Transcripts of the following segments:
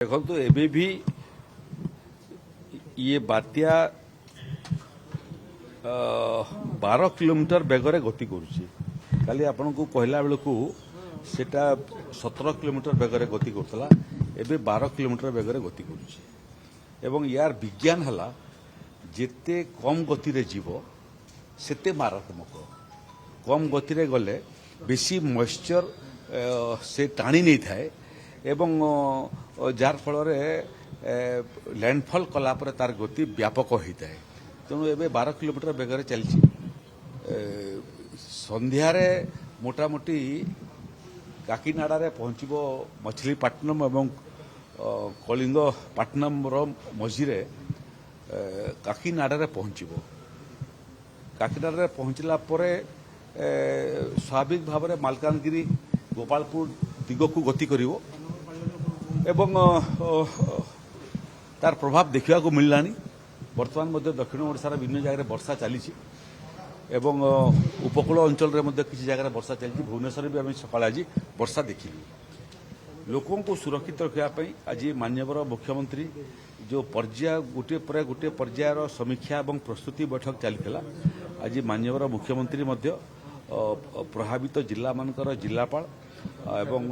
देखो एबे भी ये बात्या 12 किलोमीटर बेगर गति करुच्ची काली आपण को कहला बेलू सेटा 17 किलोमीटर बेगर गति करता एबे 12 किलोमीटर बेगर गति करुच्ची एवं यार विज्ञान हला जेते कम गति रे जीव सेते मारात्मक कम गति रे गले बेसी मॉइस्चर से टाणी नहीं थाए एवं जार फल लैंडफॉल कलापर तार गति व्यापक होता है तेणु एवं 12 किलोमीटर बेगर चलती संध्यार मोटामोटी काकीनाड़ा पहुँचब मछलीपाटनम एवं कलिंगपाटनम मझीरे काकीनाड़ा पहुँचब काकीनाड़ा पहुँचला स्वाभाविक भाव में मालकानगिरी गोपालपुर दिगक गति करिवो एवं तार प्रभाव देखा मिललानी वर्तमान मध्य दक्षिण ओडिशार विभिन्न जगह वर्षा चली एवं उपकूल अंचल रे किसी जगह वर्षा चली भुवनेश्वर भी आम सकाल आज वर्षा देखिलु लोकों को सुरक्षित रखापी आज माननीय मुख्यमंत्री जो पर्याय गोटे पर गोटे पर्यायर समीक्षा और प्रस्तुति बैठक चली आज माननीय मुख्यमंत्री प्रभावित जिला मानकर जिलापाल एवं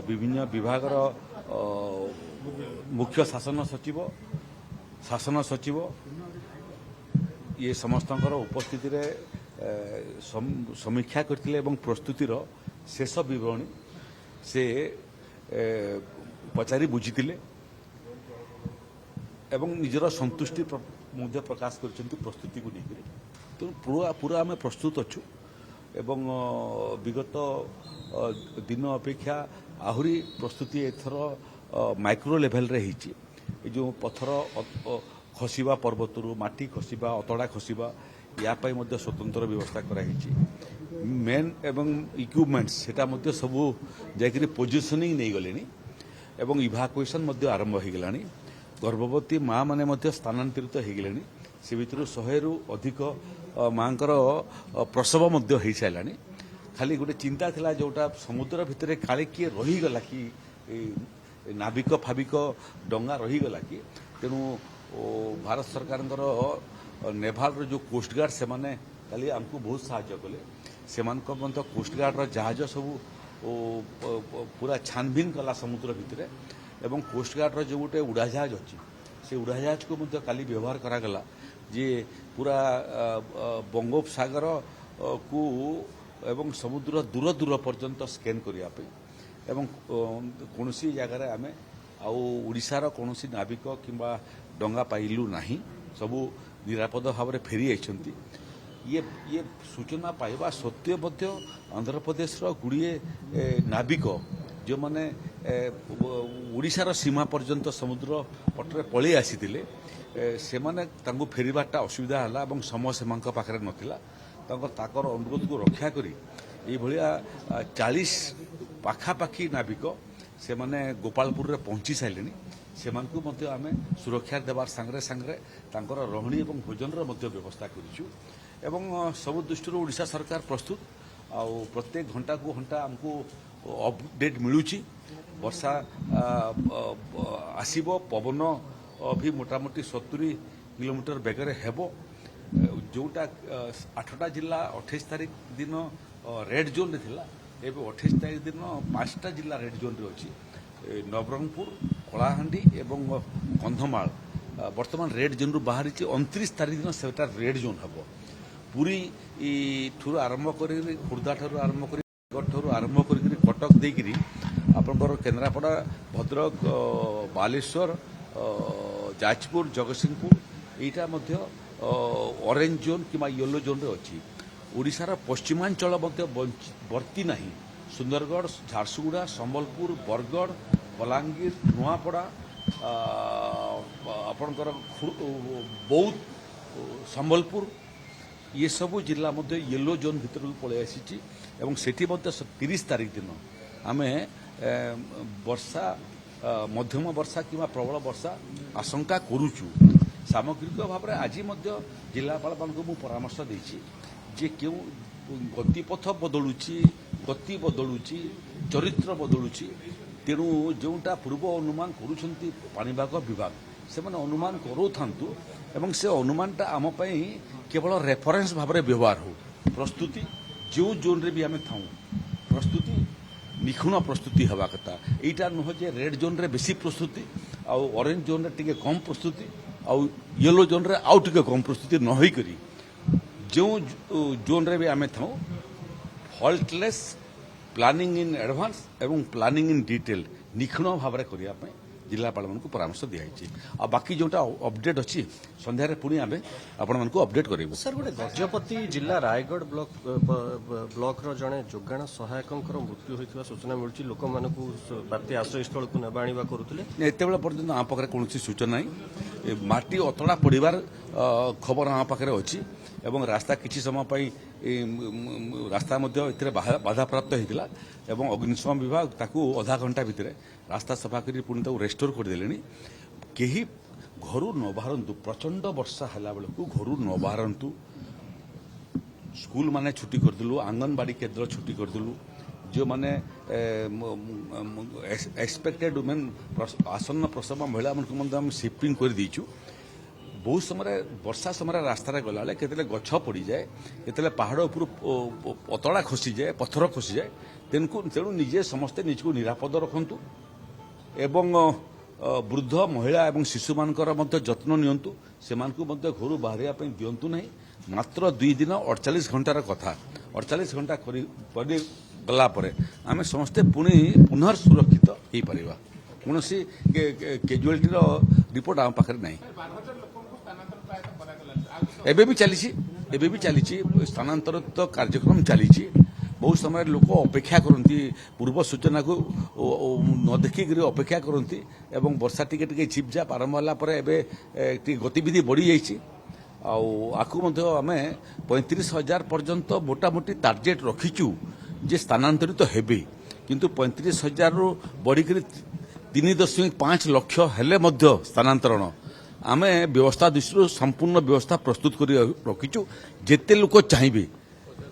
विभिन्न विभागर मुख्य शासन सचिव ये समस्त उपस्थिति रे समीक्षा करथिले एवं प्रस्तुतिर शेष विवरणी से पचारि बुझीथिले एवं निजर संतुष्टि प्रकाश करछन्ति प्रस्तुति को लेकर तो पूरा आम प्रस्तुत अच्छु एवं विगत दिन अपेक्षा आहुरी प्रस्तुति एथर माइक्रो लेवल रे हिची जो पत्थर खसिबा पर्वतरू माटी खसिबा अतड़ा खसिबा या पाई मध्य स्वतंत्र व्यवस्था कराई मेन एवं इक्विपमेंट्स सेटा मध्य सबू जाकरी पोजिशनिंग नहीं गलेनी एवं इभाकुएसन मध्य आरंभ हो गलानी गर्भवती माँ माने मध्य स्थानांतरित हो गलेनी से भितर 100 रु अधिक माँकर प्रसव मध्य हो सारानी खाली गोटे चिंता थिला जोटा समुद्र भितर काले किए रहीगला कि नाविक फाविक डंगा रहीगला कि तेणु भारत सरकार नेभाल जो कोस्टगार्ड से माने खाली आमको बहुत साहाय्य कले से कोस्टगार्ड जहाज सब पूरा छानबीन कला समुद्र भितर एवं कोस्टगार्ड जो गोटे उड़ाजाहाज अच्छी से उड़ाजाहाज को काली व्यवहार करागला जे पूरा बंगोपसागर को एवं समुद्र दूर दूर पर्यंत स्कैन करने एवं कौन सी जगह आम आशार कौन नाविक किंबा डंगा पाइलु नहीं सबू निरापद भाव में फेरी आइछंती ये सूचना पाइबा सत्य मध्य आंध्र प्रदेश गुड़िए नाविक जो माने ओडिशार सीमा पर्यंत समुद्र पटरे पलि आसीथिले से माने तांको फेरिबाटा असुविधा हला एवं समय सेमान पाखरे नथिला ताकर अनुरोध को रक्षा करी ये भलिया 40 पाखापाखी नाविक से माने गोपालपुर रे पहुंची साइलेनी सेमानकु मध्य आमे सुरक्षा देवार सांगरे सांगरे तांकर रहणी एवं भोजन रो मध्य व्यवस्था करिछु एवं सब दृष्टि ओडिशा सरकार प्रस्तुत आ प्रत्येक घंटा को घंटा हमको अपडेट मिलुची वर्षा आसीबो पवन भी मोटामोटी 70 किलोमीटर बेगर हेबो जोटा 8टा जिला 28 तारीख दिन रेड जोन रे थिला एबे 28 तारीख दिन 5टा जिला रेड जोन रे अछि नवरंगपुर कलाहांडी एवं कंधमाल वर्तमान रेड जोन रु बाहरी 29 तारीख दिन सेटा रेड जोन हबो पूरी ठुर आरंभ करी खुर्दा ठुर आरंभ करी ठुर आरंभ करी कटक देकरी आपनकर केन्द्रापड़ा भद्रक बालेश्वर जाजपुर जगतसिंहपुर एटा मध्य ऑरेंज जोन किंबा येलो जोन रे अछि ओडिशार पश्चिमांचल मध्य वर्ती नहीं सुंदरगढ़ झारसुगुड़ा संबलपुर बरगढ़ बलांगीर नुआपड़ा आपनकर बौद्ध संबलपुर ये सबू जिला मध्य येलो जोन भीतर पलि आसी एवं सेठी मध्य 30 तारीख दिन आमे वर्षा मध्यम वर्षा किंबा प्रबल वर्षा आशंका करुचु सामग्रिक भाव में आज जिलापाल मानक परामर्श देछि जे क्यों गतिपथ बदलुची गति बदलुची चरित्र बदलुची तेणु जोटा पूर्व अनुमान करुछंती पाणीपाग विभाग से माने अनुमान करूथांतु एवं से अनुमानटा आम पई केवल रेफरेंस भाव में व्यवहार हो प्रस्तुति जो जोन रे भी आम था प्रस्तुति निखुण प्रस्तुति हवा कथा एटा नुह जे रेड जोन रे बेसी प्रस्तुति आ ऑरेंज जोन रे टिके कम प्रस्तुति आ येलो जोन रे आउ टिके कम प्रस्तुति न होई करी जो जोन रे भी आम था फॉल्टलेस प्लानिंग इन एडवांस एवं प्लानिंग इन डिटेल निखुण भाव में करिया पई जिलापाल मानक परामर्श दिखाई आ बाकी जोटा अपडेट अच्छी संध्यारे पुणी आमे आपण मानक अपडेट करेबु। सर गोटे गजपति जिला रायगढ़ ब्लॉक रो जने जोगाण सहायकंकर मृत्यु होइथिबा सूचना मिलुची लोक मानकु बात्या आश्रय स्थल को नेबा आनिबा करूतले एते बेला पर्यंत आ पाखरे कोनोसी सूचना नाही माटी अतड़ा पड़िबार खबर आ पाखरे अछि एवं रास्ता किछि समय पई रास्ता मध्य एथिरे बाधा प्राप्त होइतिला एवं अग्निशम विभाग ताकू आधा घंटा भितर रास्ता सफा करी पुणी ताकू रेस्टोर कर देलेनी केही घरू न बाहरंतु प्रचंड वर्षा हैला बेलकू घरू न बाहरंतु स्कूल माने छुट्टी कर दिलु आंगनबाड़ी केन्द्र छुट्टी कर दिलु जो माने एक्सपेक्टेड वुमेन आसन्न प्रसव महिला मानक हम शिफ्टिंग कर दीचु बहुत समय वर्षा समय रास्तार गला केतले गछ पड़ जाए केतले पहाड़ उपर पतड़ा खसी जाए पत्थर खसी जाए तेणु निजे समस्ते निजको निरापद रखंतु एवं वृद्ध महिला एवं शिशु मानकर मध्य जत्न नियंतु सेमानकु मध्य घरू बाहरिया पई दियंतु नहीं मात्र 2 दिन 48 घंटार कथा 48 घंटा करी गला परे आमे समस्ते पुनः सुरक्षित हो परिबा कोनोसी कैजुअलिटी रिपोर्ट आम पाखरे नहीं एबे भी चली स्थानांतरित कार्यक्रम चली बहुत समय लोक अपेक्षा करती पूर्व सूचना को न देखिक अपेक्षा करती एवं वर्षा टिके टिके झिपझाप आरंभ होला परे एबे गतिविधि बढ़ी जाइए आकु आमे 35,000 पर्यंत मोटामोटी टार्गेट रखीचु जे स्थानांतरित हेबे किंतु 35,000 रु बढ़िक 3.5 लाख हेले मध्य स्थानांतरण आमे व्यवस्था दृष्टि संपूर्ण व्यवस्था प्रस्तुत कर रखीचु जेते लोक चाहिए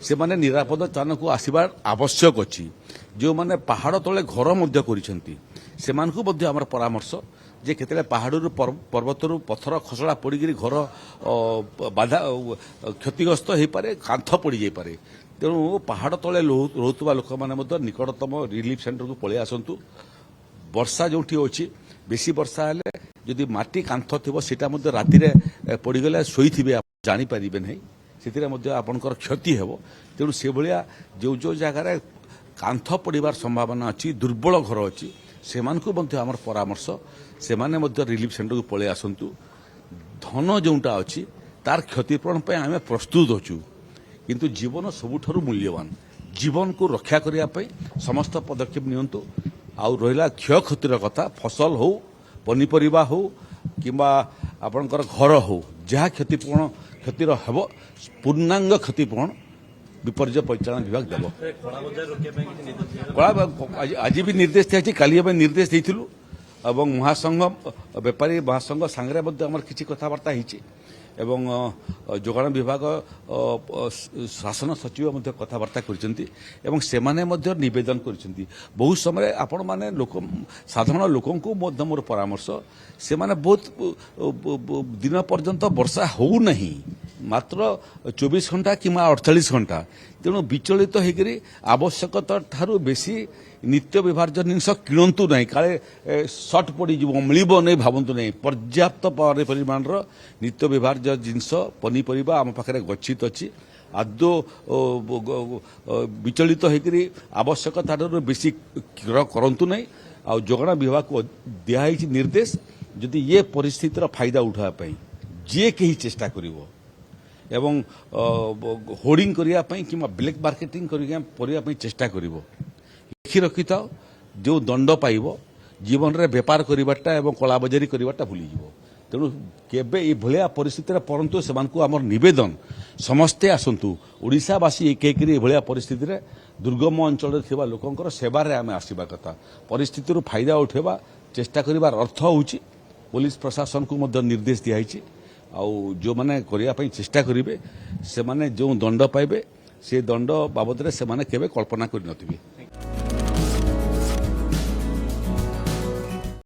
से माने निरापद स्थान को आसबार आवश्यक अच्छी जो माने पहाड़ तले घर मध्य करिसेंती सेमानकु मध्य हमर परामर्श जे केतले पहाड़ पर्वत पत्थर खसड़ा पड़ी घर बाधा क्षतिग्रस्त हो पारे कांथ पड़ जाई पारे तेणु पहाड़ तले रोहुवा लोक माने मध्य निकटतम रिलीफ सेंटर को पळै आसंतु वर्षा जोठी होची बेसी वर्षा हेले जदि माटी कांथ थिबो सेटा मध्य राति रे पड़ीगले शोईथिबे जानि परिबे नहीं से आपंकर क्षति हेब तेणु से भाया जो जो जगार कांथ पड़ार संभावना अच्छी दुर्बल घर अच्छी से आमर परामर्श से रिलीफ सेंटर को पळै आसंतु धन जोटा अच्छी तार क्षतिपूरण आम प्रस्तुत अच्छु किंतु जीवन सबुठारु मूल्यवान जीवन को रक्षा करने समस्त पदक्षेप नियंतु आउ रहा क्षय क्षतिर कथा फसल हो पनीपरिबा हो किंबा आपणकर घर हो जहाँ क्षतिपूरण क्षतिर हेब पूर्णांग क्षतिपूरण विपर्य परिचालन विभाग देव आज भी निर्देश दिखाई काली निर्देश देइथिलु एवं महासंघ बेपारी महासंघ सांगरे आमर किछि कथबार्ता होइछि एवं जोगाण विभाग शासन सचिव कथबार्ता करछन्ती एवं सेमाने मध्य निवेदन करछन्ती बहुत समय आपण माने लोक साधारण लोकंकु मध्य मोर परामर्श से माने बहुत दिन पर्यंत वर्षा हो नहीं मात्र 24 घंटा कि 48 घंटा तेणु विचलित होकर आवश्यकता ठारू बेसी नित्य व्यवहार्य जिनस किणतु ना काले सर्ट पड़ मिलब नहीं भावतु नहीं पर्याप्त परिमाण नित्य व्यवहार्य जिनस पनीपरिबा आम पाखे गच्छित अच्छी आदौ विचलित होकर आवश्यकता ठारू बेसी करतु नहीं आ जोगाण विभाग को दिखाई निर्देश जदि ये परिस्थितिर फायदा उठापी जे कहीं चेष्टा करिवो एवं होर्डिंग करने कि ब्लैक मार्केटिंग करने चेष्टा करिवो लिखि रखि था जो दंड पाइब जीवन रे बेपार करवाटा एवं कलाबजारी करवाटा भूली तेणु केबे ये भलिया परिस्थिति परंतु से आमर निवेदन समस्ते आसंतु ओडिशावासी एक भलिया परिस्थिति रे दुर्गम अंचल थिबा लोकंकर सेवारे आमे आसीबा कथा परिस्थिति फायदा उठेबा चेष्टा करिवार अर्थ होउची पुलिस प्रशासन को मध्य निर्देश दिखाई आउ जो माने करिया पई चेष्टा करिवे से माने जो दंड पाइबे से दंड बाबद रे से माने केबे कल्पना करि नथिबे।